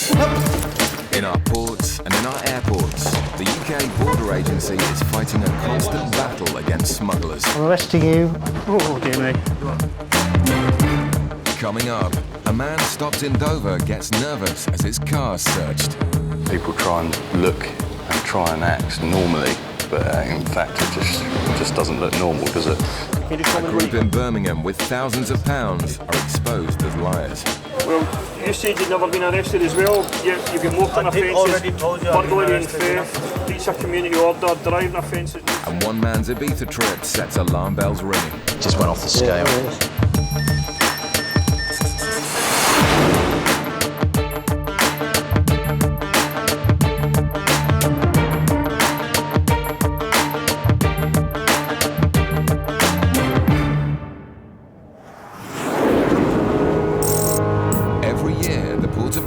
In our ports and in our airports, the UK Border Agency is fighting a constant battle against smugglers. I'm arresting you. Oh, dear me. Coming up, a man stopped in Dover gets nervous as his car's searched. People try and look and try and act normally, but in fact it just doesn't look normal, does it? A group in Birmingham with thousands of pounds are exposed as liars. Well, you said you'd never been arrested as well. You've got motoring offences, burglary and theft, breach of community order, driving offences. And one man's Ibiza trip sets alarm bells ringing. Just went off the scale.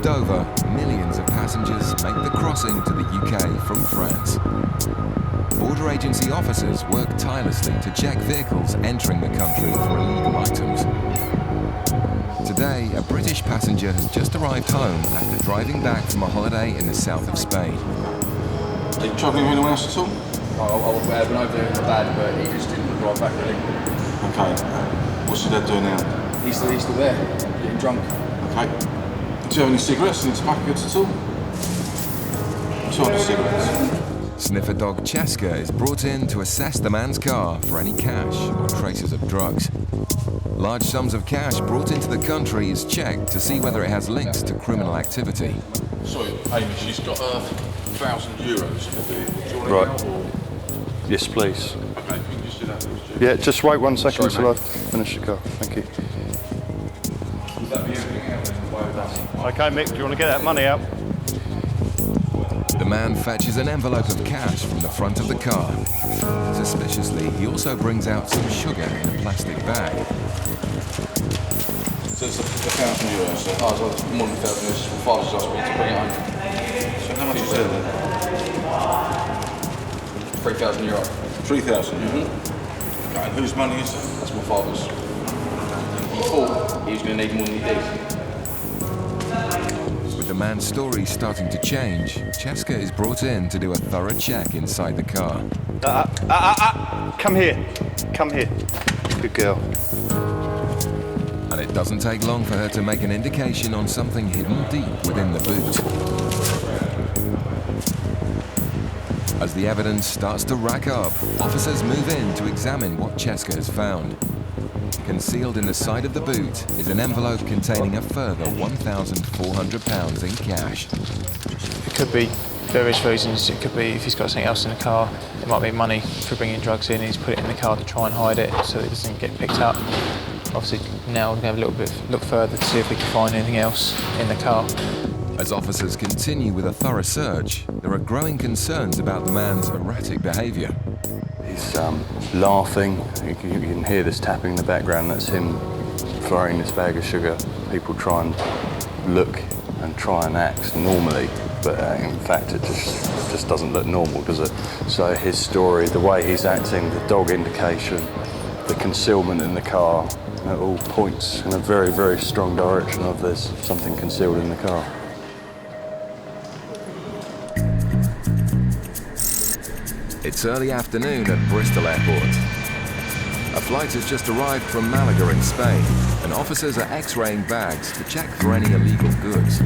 Dover, millions of passengers make the crossing to the UK from France. Border agency officers work tirelessly to check vehicles entering the country for illegal items. Today, a British passenger has just arrived home after driving back from a holiday in the south of Spain. Are you travelling with anyone else at all? I've been over there with my dad, but he just didn't drive back really. Okay. What's your dad doing now? He's still there, getting drunk. Okay. Do you have any cigarettes, any tobacco goods at all? 200 cigarettes. Sniffer dog Cheska is brought in to assess the man's car for any cash or traces of drugs. Large sums of cash brought into the country is checked to see whether it has links to criminal activity. Sorry, Amy, she's got €1,000 in the vehicle. Do you want Right. to or... Yes, please. Okay, if you can just do that, please. Yeah, just wait 1 second Sorry, till I mate. finish the car. Thank you. OK, Mick, do you want to get that money out? The man fetches an envelope of cash from the front of the car. Suspiciously, he also brings out some sugar in a plastic bag. So it's €1,000, so... Oh, so it's more than 1,000. It's my father's asked me to bring it home. So how much is there then? €3,000. 3,000? Mm-hmm. Okay, and whose money is that? That's my father's. He thought he was going to need more than he did. With the man's story starting to change, Cheska is brought in to do a thorough check inside the car. Come here. Come here. Good girl. And it doesn't take long for her to make an indication on something hidden deep within the boot. As the evidence starts to rack up, officers move in to examine what Cheska has found. Concealed in the side of the boot is an envelope containing a further £1,400 in cash. It could be various reasons. It could be if he's got something else in the car. It might be money for bringing drugs in and he's put it in the car to try and hide it so it doesn't get picked up. Obviously now we're going to have a little bit look further to see if we can find anything else in the car. As officers continue with a thorough search, there are growing concerns about the man's erratic behaviour. He's laughing. You can hear this tapping in the background. That's him throwing this bag of sugar. People try and look and try and act normally, but in fact it just doesn't look normal, does it? So his story, the way he's acting, the dog indication, the concealment in the car, it all points in a very, very strong direction of there's something concealed in the car. It's early afternoon at Bristol Airport. A flight has just arrived from Malaga in Spain, and officers are x-raying bags to check for any illegal goods.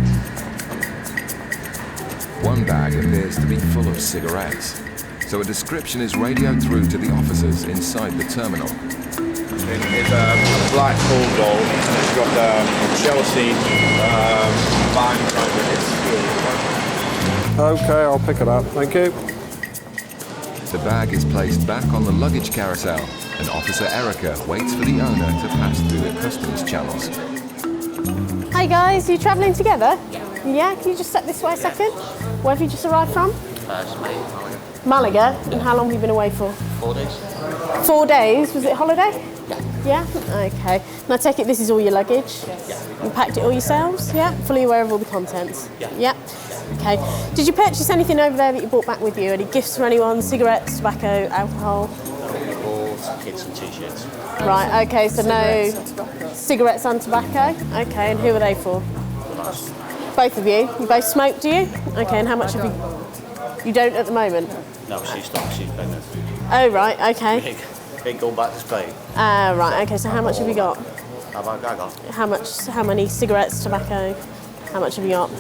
One bag appears to be full of cigarettes, so a description is radioed through to the officers inside the terminal. It's a black bulldog, and it's got Chelsea bag. Okay, I'll pick it up. Thank you. The bag is placed back on the luggage carousel, and Officer Erica waits for the owner to pass through the customs channels. Hi guys, are you travelling together? Yeah, can you just step this way a second? Where have you just arrived from? Just Malaga. And how long have you been away for? 4 days. 4 days? Was it a holiday? Yeah. Yeah? Okay. And I take it this is all your luggage? Yeah. You packed it all yourselves? Yeah? Fully aware of all the contents? Yeah. Yeah? Okay. Did you purchase anything over there that you brought back with you? Any gifts for anyone? Cigarettes, tobacco, alcohol? Kids and t-shirts. Right, okay, so no cigarettes and tobacco? Okay, and who are they for? Both of you? You both smoke, do you? Okay, and how much have you... You don't at the moment? No, she's not. She's pregnant. Oh, right, okay. Big going back to Spain. Right, okay, so how much have you got? How about I got? How many cigarettes, tobacco? How much have you got?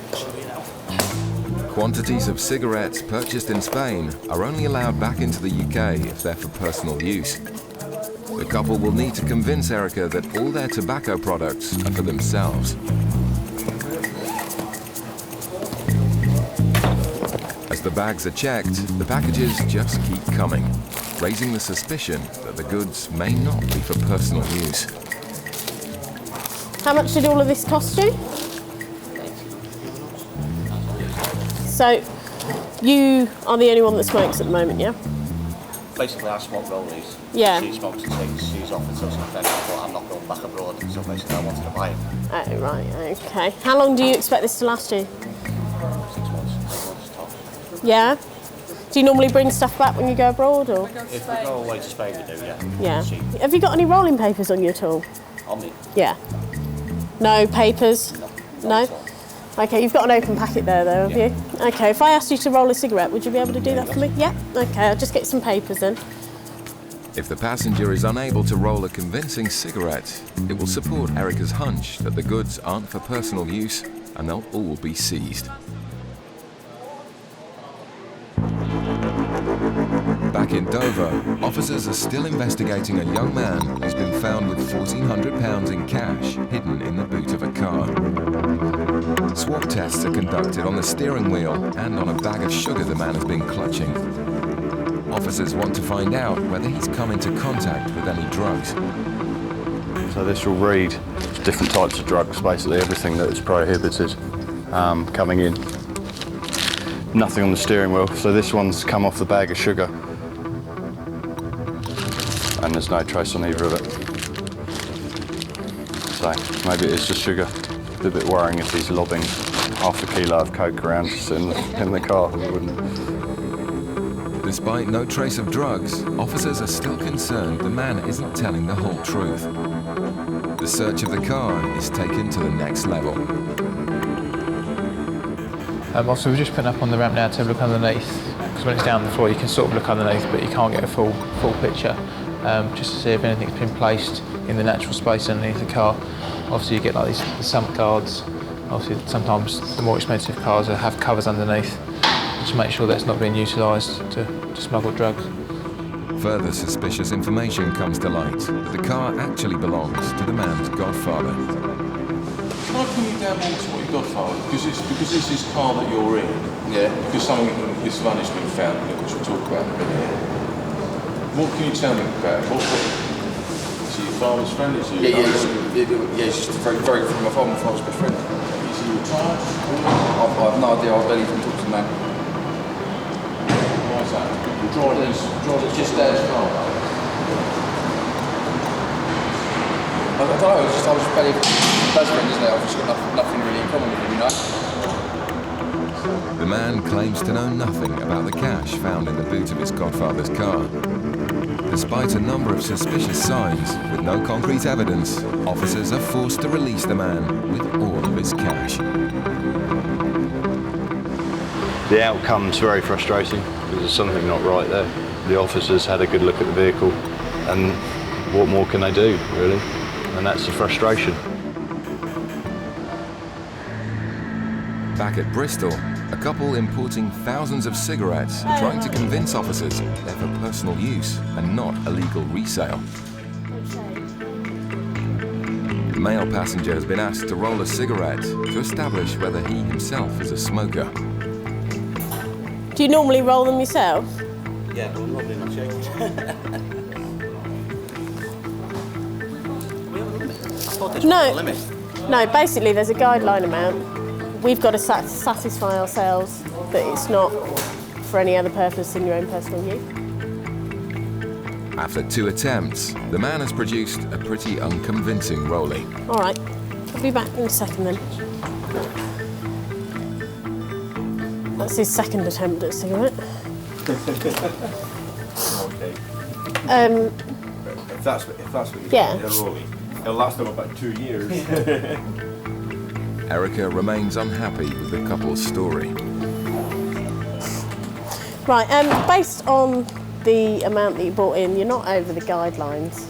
Quantities of cigarettes purchased in Spain are only allowed back into the UK if they're for personal use. The couple will need to convince Erica that all their tobacco products are for themselves. As the bags are checked, the packages just keep coming, raising the suspicion that the goods may not be for personal use. How much did all of this cost you? So, you are the only one that smokes at the moment, yeah? Basically, I smoke rollies. Yeah. She smokes and takes. She's offered some pregnant, but I'm not going back abroad. So basically, I wanted to buy it. Oh, right, okay. How long do you expect this to last you? 6 months. 8 months tops. Yeah? Do you normally bring stuff back when you go abroad, or? If we go away to Spain, we do, yeah. Yeah. Cheap. Have you got any rolling papers on you at all? On me? Yeah. No papers? No? Okay, you've got an open packet there though, have you? Okay, if I asked you to roll a cigarette, would you be able to do that for me? Yeah? Okay, I'll just get some papers then. If the passenger is unable to roll a convincing cigarette, it will support Erica's hunch that the goods aren't for personal use and they'll all be seized. Back in Dover, officers are still investigating a young man who's been found with £1,400 in cash hidden in the boot of a car. Swab tests are conducted on the steering wheel and on a bag of sugar the man has been clutching. Officers want to find out whether he's come into contact with any drugs. So this will read different types of drugs, basically everything that is prohibited coming in. Nothing on the steering wheel, so this one's come off the bag of sugar. And there's no trace on either of it. So maybe it's just sugar. It's a bit worrying if he's lobbing half a kilo of coke around just in the car. Despite no trace of drugs, officers are still concerned the man isn't telling the whole truth. The search of the car is taken to the next level. Also, we're just putting up on the ramp now to have a look underneath, because when it's down on the floor you can sort of look underneath but you can't get a full picture, just to see if anything's been placed in the natural space underneath the car. Obviously you get like the sump guards. Obviously sometimes the more expensive cars have covers underneath, just to make sure that's not being utilised to smuggle drugs. Further suspicious information comes to light that the car actually belongs to the man's godfather. Can I pin you down more to what your godfather? Because this is his car that you're in. Yeah. Because something this money's been found in it, which we'll talk about in a minute. What can you tell me about it? Is he your father's friend? Is he He's just very, very from my father's best friend. Is he retired? I have no idea. I barely even talk to the man. Why is that? Drive just Dad's car. I don't know. I was barely best friend, isn't it? I've just got nothing really in common with him, you know. The man claims to know nothing about the cash found in the boot of his godfather's car. Despite a number of suspicious signs, with no concrete evidence, officers are forced to release the man with all of his cash. The outcome's very frustrating because there's something not right there. The officers had a good look at the vehicle and what more can they do, really? And that's the frustration. Back at Bristol, a couple importing thousands of cigarettes are trying to convince officers they're for personal use and not illegal resale. The male passenger has been asked to roll a cigarette to establish whether he himself is a smoker. Do you normally roll them yourself? Yeah, but I'm not being ashamed. No, basically there's a guideline amount. We've got to satisfy ourselves that it's not for any other purpose than your own personal use. After 2 attempts, the man has produced a pretty unconvincing rollie. All right, I'll be back in a second then. That's his second attempt at a cigarette. If that's what you yeah. think, a rollie, it'll last them about 2 years. Erica remains unhappy with the couple's story. Right, based on the amount that you brought in, you're not over the guidelines,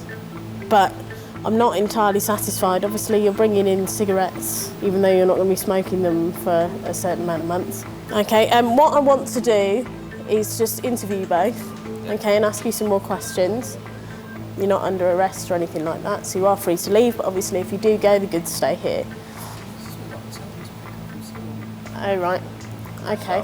but I'm not entirely satisfied. Obviously, you're bringing in cigarettes, even though you're not going to be smoking them for a certain amount of months. Okay, what I want to do is just interview you both, okay, and ask you some more questions. You're not under arrest or anything like that, so you are free to leave, but obviously if you do go, the goods stay here. Oh, right, okay.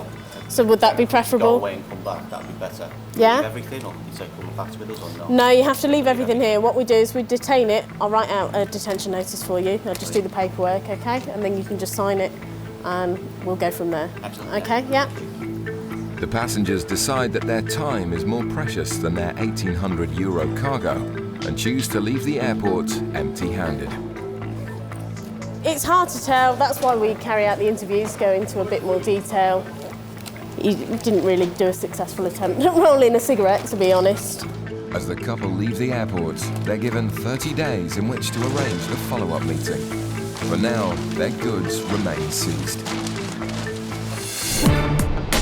So would that be preferable? Go away and come back, that'd be better. Yeah? Leave everything, or you say come back with us or not? No, you have to leave everything here. What we do is we detain it. I'll write out a detention notice for you. I'll just do the paperwork, okay? And then you can just sign it and we'll go from there. Excellent. Okay, yeah? The passengers decide that their time is more precious than their €1,800 cargo and choose to leave the airport empty-handed. It's hard to tell. That's why we carry out the interviews, go into a bit more detail. You didn't really do a successful attempt at rolling a cigarette, to be honest. As the couple leave the airport, they're given 30 days in which to arrange the follow-up meeting. For now, their goods remain seized.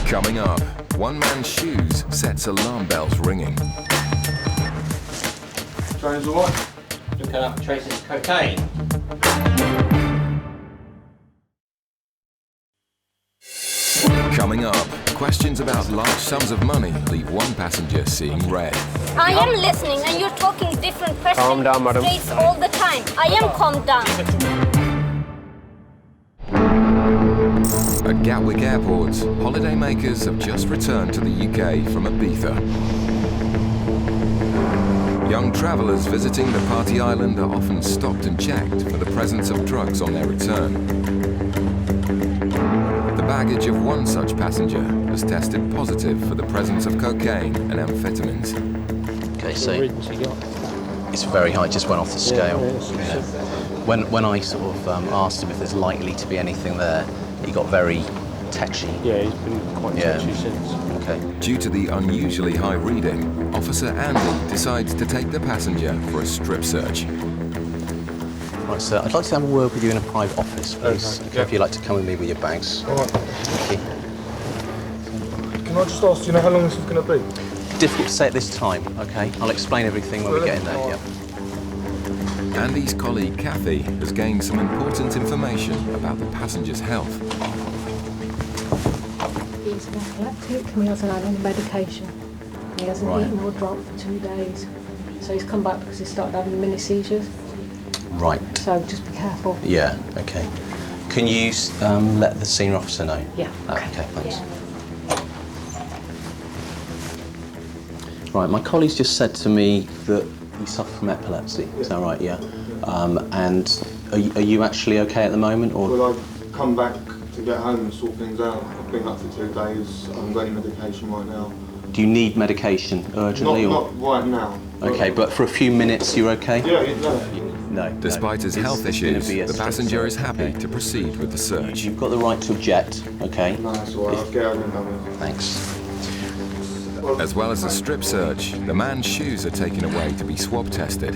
Coming up, one man's shoes sets alarm bells ringing. Train's all right? Looking up traces of cocaine. Coming up, questions about large sums of money leave one passenger seeing red. I am listening and you're talking different questions. Calm down, madam. All the time. I am calmed down. At Gatwick Airport, holidaymakers have just returned to the UK from Ibiza. Young travellers visiting the party island are often stopped and checked for the presence of drugs on their return. The baggage of one such passenger has tested positive for the presence of cocaine and amphetamines. Okay, so it's very high, it just went off the scale. Yeah. When I sort of asked him if there's likely to be anything there, he got very tetchy. Yeah, he's been quite tetchy since. Okay. Due to the unusually high reading, Officer Andy decides to take the passenger for a strip search. Right, sir, I'd like to have a word with you in a private office, please. Okay, if you'd like to come with me with your bags. All right. Thank you. Can I just ask, do you know how long this is going to be? Difficult to say at this time, okay? I'll explain everything when we get in there, yeah. Andy's colleague Kathy has gained some important information about the passenger's health. He's epileptic and he hasn't had any medication. He hasn't eaten or drunk for 2 days. So he's come back because he started having mini seizures. Right. So just be careful. Yeah, okay. Can you let the senior officer know? Yeah. Okay, thanks. Right, my colleague's just said to me that you suffer from epilepsy. Is that right? Yeah. And are you actually okay at the moment, or? Well, I've come back to get home and sort things out. I've been up for 2 days. I haven't got any medication right now. Do you need medication urgently, not right now. Okay, but for a few minutes you're okay? Yeah, no. Despite his health issues, the passenger is happy to proceed with the search. You've got the right to object, okay? No, that's all right. I'll get out and done with it. Thanks. As well as the strip search, the man's shoes are taken away to be swab tested.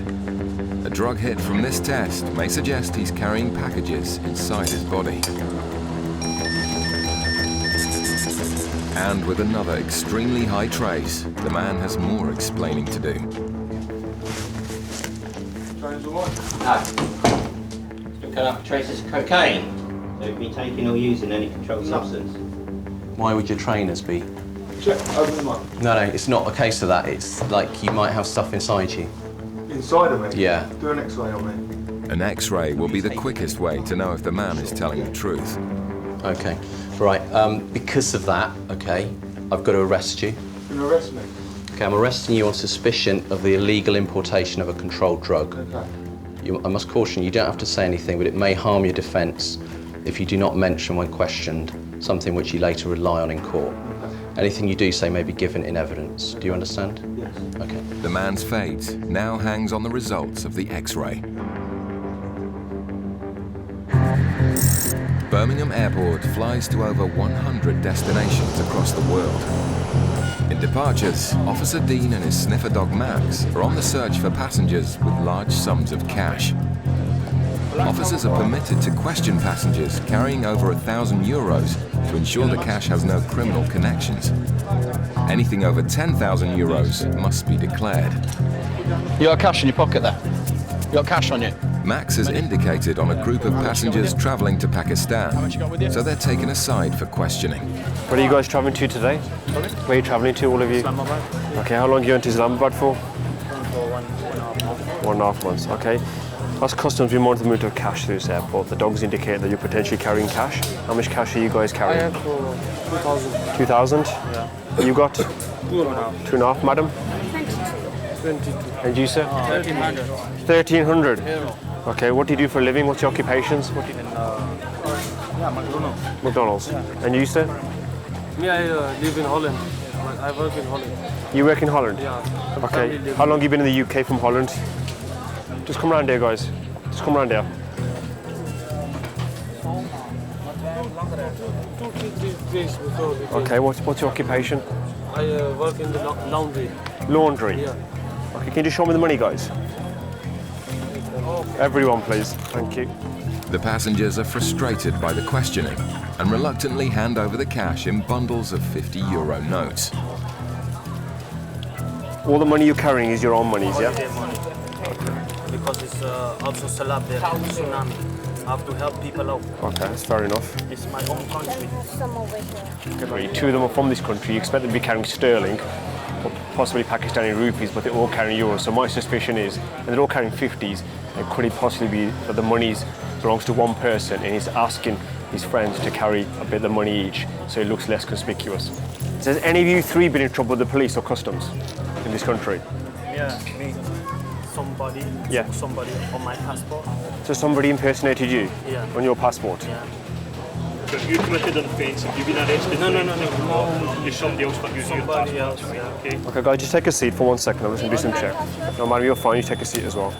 A drug hit from this test may suggest he's carrying packages inside his body. And with another extremely high trace, the man has more explaining to do. Train's all right? No. Looking up traces of cocaine. So you've been taking or using any controlled substance? Why would your trainers be? Check, open them up. No, it's not a case of that. It's like you might have stuff inside you. Inside of me? Yeah. Do an X-ray on me. An X-ray will be the quickest way to know if the man is telling the truth. Okay. Right, because of that, okay, I've got to arrest you. You can arrest me? Okay, I'm arresting you on suspicion of the illegal importation of a controlled drug. Okay. I must caution you, don't have to say anything, but it may harm your defence if you do not mention when questioned something which you later rely on in court. Anything you do say may be given in evidence. Do you understand? Yes. Okay. The man's fate now hangs on the results of the X-ray. Birmingham Airport flies to over 100 destinations across the world. In departures, Officer Dean and his sniffer dog Max are on the search for passengers with large sums of cash. officers are permitted to question passengers carrying over €1,000 to ensure the cash has no criminal connections. Anything over €10,000 must be declared. You got cash in your pocket there? You got cash on you? Max has indicated on a group of passengers travelling to Pakistan, so they're taken aside for questioning. Where are you guys travelling to today? Where are you travelling to, all of you? Islamabad. Okay, how long are you going to Islamabad for? For 1.5 months. 1.5 months, okay. As customs, we monitor the movement of cash through this airport. The dogs indicate that you're potentially carrying cash. How much cash are you guys I carrying? have 2,000. 2,000? Yeah. You got? 2.5. 2.5, madam? 22. And you, sir? 1,300. 1,300? Okay, what do you do for a living? What's your occupations? Yeah, McDonald's. McDonald's. Yeah. And you, sir? Me, I live in Holland. I work in Holland. You work in Holland? Yeah. Okay. How long have you been in the UK from Holland? Just come around here, guys. Just come around here. 2-3 days before. Okay, what's your occupation? I work in the laundry. Laundry? Yeah. Okay, can you just show me the money, guys? Everyone, please. Thank you. The passengers are frustrated by the questioning and reluctantly hand over the cash in bundles of €50 notes. All the money you're carrying is your own monies, yeah? Holiday money. Because it's also Salab there, tsunami. I have to help people out. Okay, that's fair enough. It's my own country. Okay, two of them are from this country. You expect them to be carrying sterling, or possibly Pakistani rupees, but they're all carrying euros. So my suspicion is, and they're all carrying 50s, and could it possibly be that the money belongs to one person and he's asking his friends to carry a bit of the money each so it looks less conspicuous? So has any of you three been in trouble with the police or customs in this country? Yeah, me. Somebody. Yeah. Somebody on my passport. So somebody impersonated you? Yeah. On your passport? Yeah. Have you committed an offence? Have you been arrested? No. Is somebody else got using your Somebody passport? else, yeah. Okay. Okay, guys, just take a seat for 1 second. I'm just going to do some check. No matter, you're fine. You take a seat as well.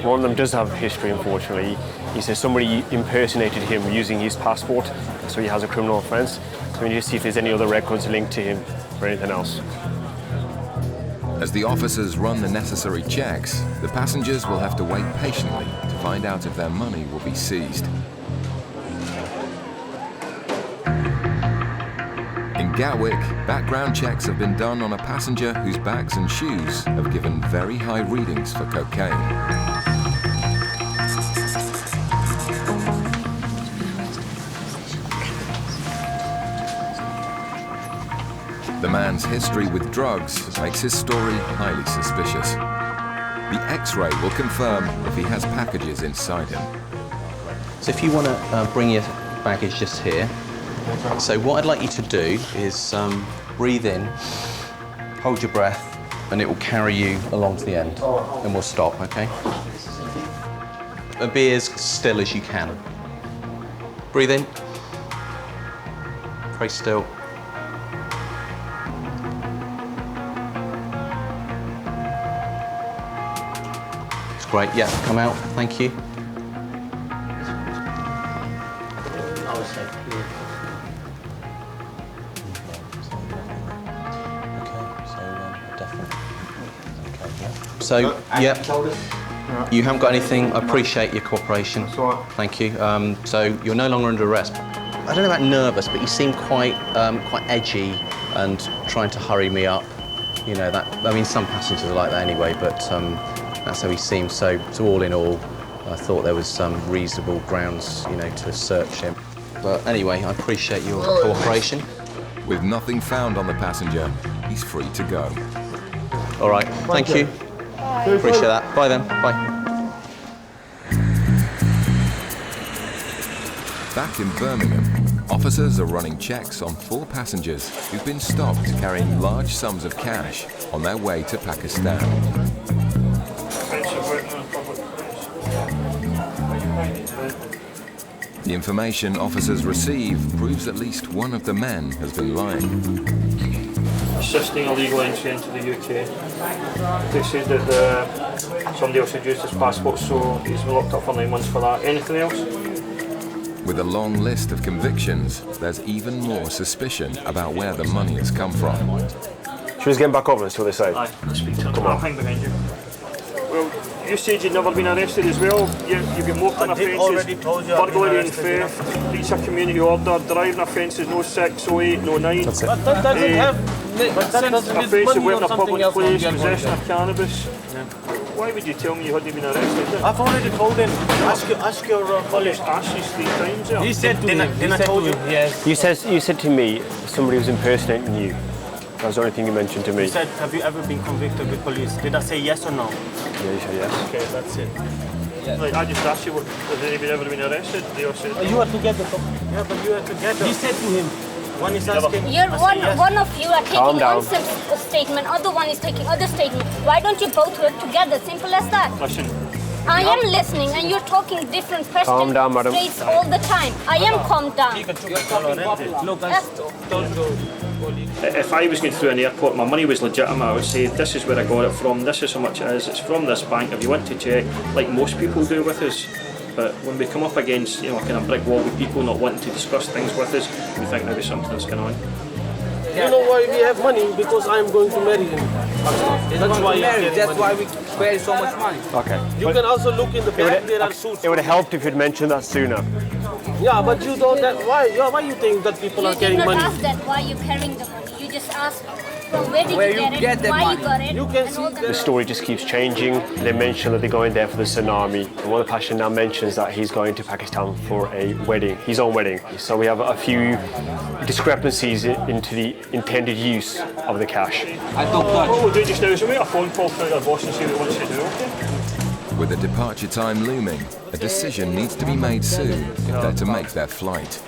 One of them does have history, unfortunately. He says somebody impersonated him using his passport, so he has a criminal offence. So we need to see if there's any other records linked to him or anything else. As the officers run the necessary checks, the passengers will have to wait patiently to find out if their money will be seized. In Gatwick, background checks have been done on a passenger whose bags and shoes have given very high readings for cocaine. The man's history with drugs makes his story highly suspicious. The X-ray will confirm if he has packages inside him. So if you want to bring your baggage just here, so what I'd like you to do is breathe in, hold your breath, and it will carry you along to the end, and we'll stop, okay? And be as still as you can. Breathe in, very still. It's great, yeah, come out, thank you. So, yeah, you haven't got anything. I appreciate your cooperation. Thank you. So you're no longer under arrest. I don't know about nervous, but you seem quite edgy and trying to hurry me up. You know that. I mean, some passengers are like that anyway, but that's how he seems. So all in all, I thought there was some reasonable grounds, you know, to search him. But anyway, I appreciate your cooperation. With nothing found on the passenger, he's free to go. All right. Thank you. Appreciate that. Bye then. Bye. Back in Birmingham, officers are running checks on 4 passengers who've been stopped carrying large sums of cash on their way to Pakistan. The information officers receive proves at least one of the men has been lying. Assisting illegal entry into the UK. They said that somebody else had used his passport, so he's been locked up for 9 months for that. Anything else? With a long list of convictions, there's even more suspicion about where the money has come from. Should we just get him back over and see what they say? Aye, let's speak to him. Come on. I'll hang behind you. Well, You said you'd never been arrested as well. You've got motoring offences, burglary and theft, breach of community order, driving offences, no 6, 08, no 9. That's it. But that doesn't have Offensive wearing a public place, Yeah, possession of cannabis. Why would you tell me you hadn't been arrested? I've already told him. Ask your colleague. Asked you 3 times. Yeah. He said to him. Then I told you. Yes. You said to me somebody was impersonating you. That was the only thing you mentioned to me. He said, have you ever been convicted with police? Did I say yes or no? Yeah, you said yes. Okay, that's it. Like, I just asked you, has anybody ever been arrested? They all said, You are together. Yeah, but you are together. He said to him, one is asking. You're one of you are Calm taking down. one statement, other one is taking other statement. Why don't you both work together? Simple as that. listen, I am listening and you're talking different questions Calm down, madam. straight all the time. I am calmed down. Look, if I was going through an airport, my money was legitimate, I would say, this is where I got it from, this is how much it is, it's from this bank, if you want to check, like most people do with us. But when we come up against, you know, a kind of brick wall with people not wanting to discuss things with us, we think maybe something's going on. You know why we have money? Because I'm going to marry him. That's why you get That's money. why we pay so much money. Okay. You can also look in the back, there are suits. It would have helped if you'd mentioned that sooner. Yeah, but you don't. Why you think that people are You did carrying not money? ask that why you're carrying the money. You just asked from where did Where you you get get it, that why money. you got it, You can and see all The the story just keeps changing. They mention that they're going there for the tsunami. And one of the passion now mentions that he's going to Pakistan for a wedding, his own wedding. So we have a few discrepancies into the intended use of the cash. What we'll do just now is we'll make a phone call to our boss and see what he wants to do, okay? With the departure time looming, a decision needs to be made soon if they're to make their flight.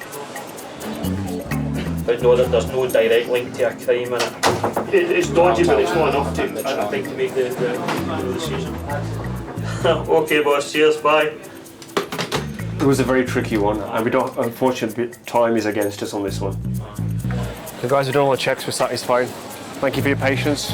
I know that there's no direct link to a crime in it. It's dodgy, but it's not enough to, I think, to make the decision. Okay, boss, cheers, bye. It was a very tricky one, and we don't, unfortunately, time is against us on this one. The guys have done all the checks, we're satisfied. Thank you for your patience.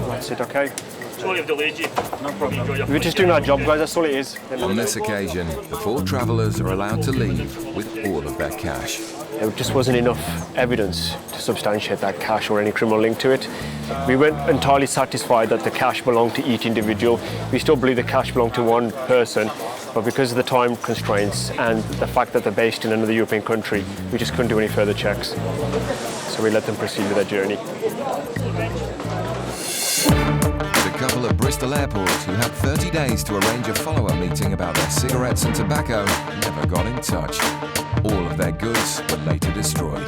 That's it, okay? Sorry I've delayed you. No problem. We're just doing our job, guys, that's all it is. On this occasion, the 4 travellers are allowed to leave with all of their cash. There just wasn't enough evidence to substantiate that cash or any criminal link to it. We weren't entirely satisfied that the cash belonged to each individual. We still believe the cash belonged to one person, but because of the time constraints and the fact that they're based in another European country, we just couldn't do any further checks. So we let them proceed with their journey. The couple at Bristol Airport, who had 30 days to arrange a follow-up meeting about their cigarettes and tobacco, never got in touch. All of their goods were later destroyed.